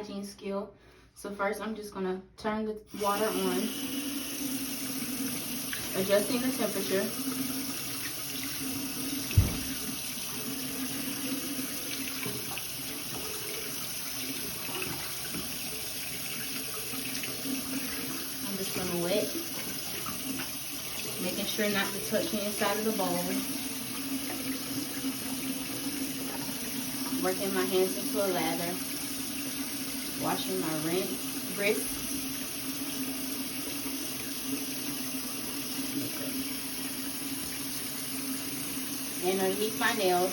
hygiene skill. So first I'm just gonna turn the water on, adjusting the temperature. I'm just gonna wet, making sure not to touch the inside of the bowl. Working my hands into a lather. Washing my wrists. And underneath my nails.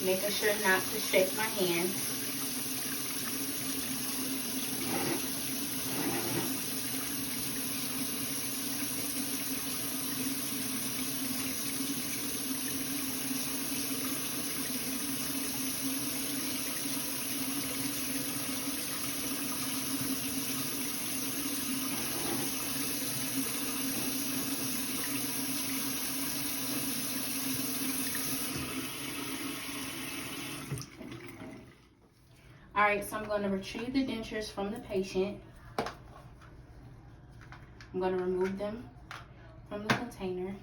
Making sure not to shake my hands. All right, so I'm going to retrieve the dentures from the patient. I'm going to remove them from the container.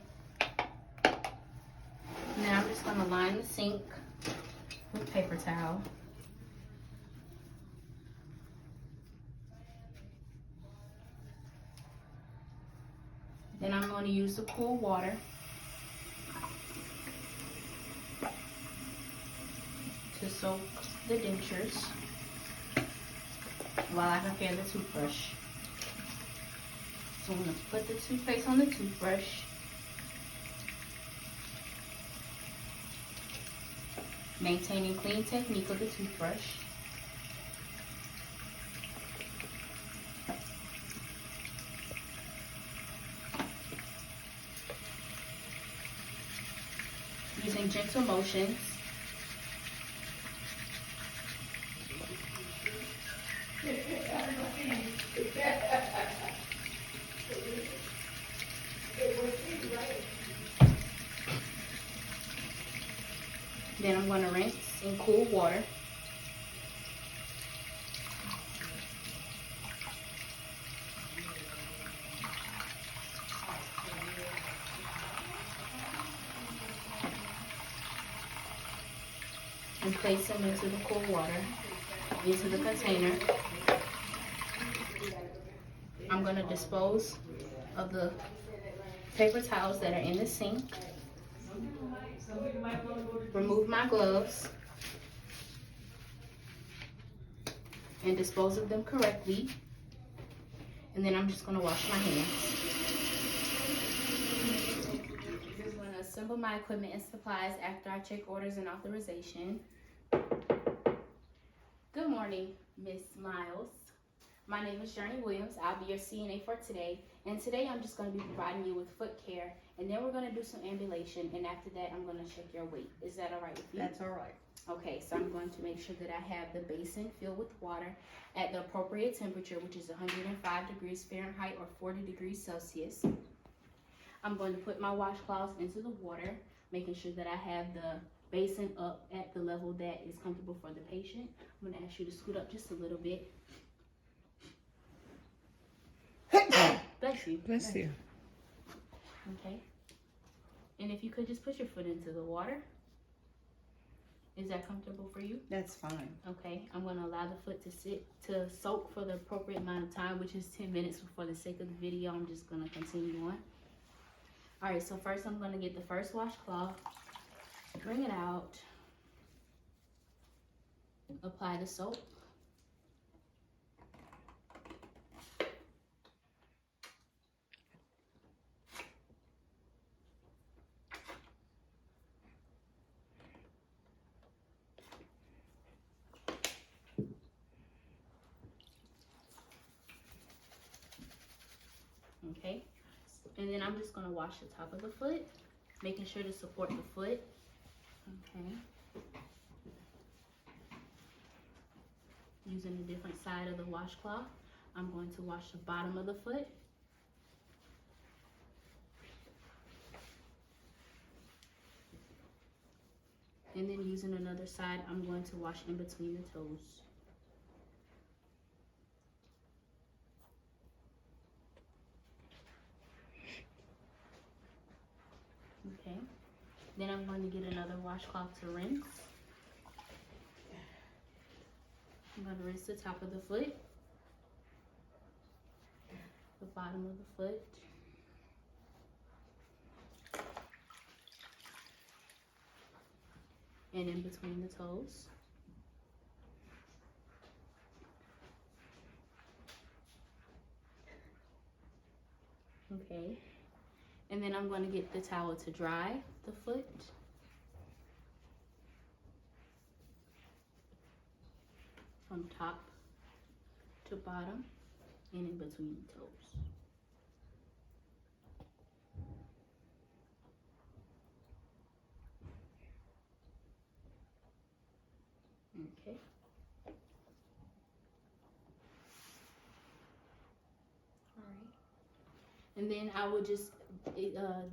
Now I'm just going to line the sink with paper towel. Then I'm going to use the cool water to soak the dentures while I prepare the toothbrush. So I'm going to put the toothpaste on the toothbrush. Maintaining clean technique of the toothbrush. Using gentle motions. Then I'm going to rinse in cool water. And place them into the cool water, into the container. I'm going to dispose of the paper towels that are in the sink. Remove my gloves and dispose of them correctly. And then I'm just going to wash my hands. I'm going to assemble my equipment and supplies after I check orders and authorization. Good morning, Miss Miles. My name is Journey Williams. I'll be your CNA for today. And today I'm just going to be providing you with foot care. And then we're going to do some ambulation. And after that, I'm going to check your weight. Is that all right with you? That's all right. Okay, so I'm going to make sure that I have the basin filled with water at the appropriate temperature, which is 105 degrees Fahrenheit or 40 degrees Celsius. I'm going to put my washcloths into the water, making sure that I have the basin up at the level that is comfortable for the patient. I'm going to ask you to scoot up just a little bit. Bless you. Bless you. Okay. And if you could just put your foot into the water. Is that comfortable for you? That's fine. Okay, I'm going to allow the foot to soak for the appropriate amount of time, which is 10 minutes. For the sake of the video, I'm just going to continue on. All right, so first I'm going to get the first washcloth, bring it out, apply the soap. Okay, and then I'm just going to wash the top of the foot, making sure to support the foot. Okay. using a different side of the washcloth, I'm going to wash the bottom of the foot. And then using another side, I'm going to wash in between the toes. Okay. Then I'm going to get another washcloth to rinse. I'm going to rinse the top of the foot, the bottom of the foot, and in between the toes. Okay. And then I'm going to get the towel to dry the foot. From top to bottom and in between the toes. Okay. All right. And then I would just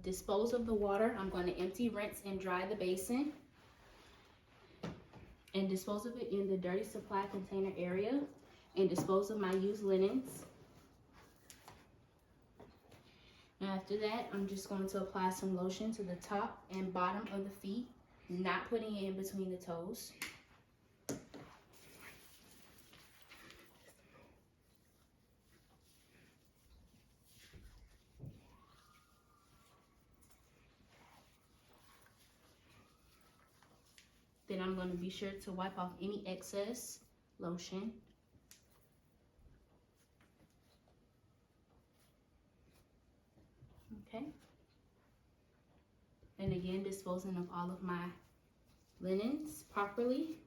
dispose of the water. I'm going to empty, rinse, and dry the basin. And dispose of it in the dirty supply container area. And dispose of my used linens. And after that, I'm just going to apply some lotion to the top and bottom of the feet, not putting it in between the toes. Then I'm going to be sure to wipe off any excess lotion. Okay. And again, disposing of all of my linens properly.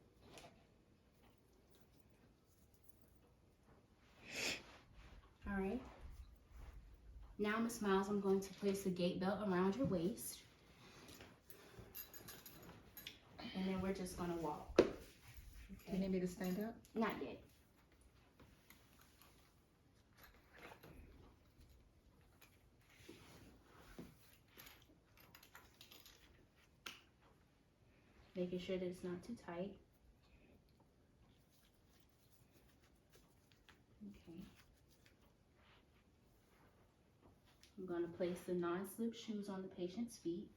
All right. Now, Miss Miles, I'm going to place the gait belt around your waist. And then we're just gonna walk. Okay. Do you need me to stand up? Not yet. Making sure that it's not too tight. Okay. I'm gonna place the non-slip shoes on the patient's feet.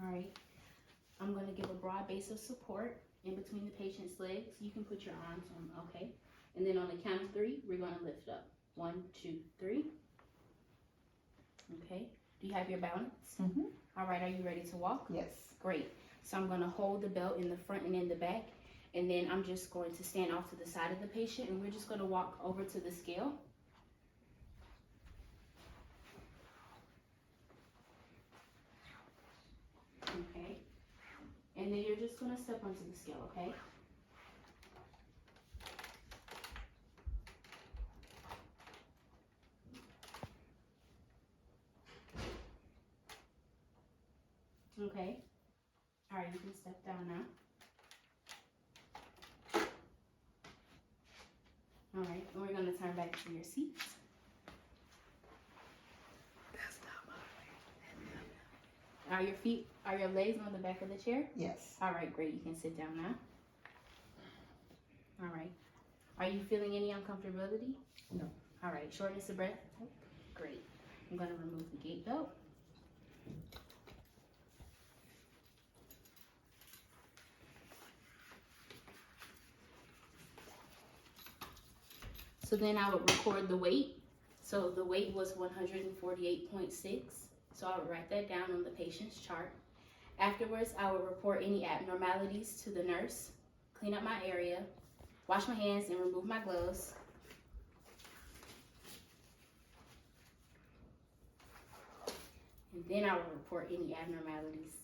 All right, I'm going to give a broad base of support in between the patient's legs. You can put your arms on, okay? And then on the count of 3, we're going to lift up. 1, 2, 3. Okay, do you have your balance? Mm-hmm. All right, are you ready to walk? Yes. Great. So I'm going to hold the belt in the front and in the back. And then I'm just going to stand off to the side of the patient. And we're just going to walk over to the scale. Okay, and then you're just gonna step onto the scale, okay? Okay, all right, you can step down now. All right, and we're gonna turn back to your seats. Are your legs on the back of the chair? Yes. All right, great. You can sit down now. All right. Are you feeling any uncomfortability? No. All right. Shortness of breath? Great. I'm going to remove the gait belt. So then I would record the weight. So the weight was 148.6. So I would write that down on the patient's chart. Afterwards, I would report any abnormalities to the nurse, clean up my area, wash my hands, and remove my gloves. And then I would report any abnormalities.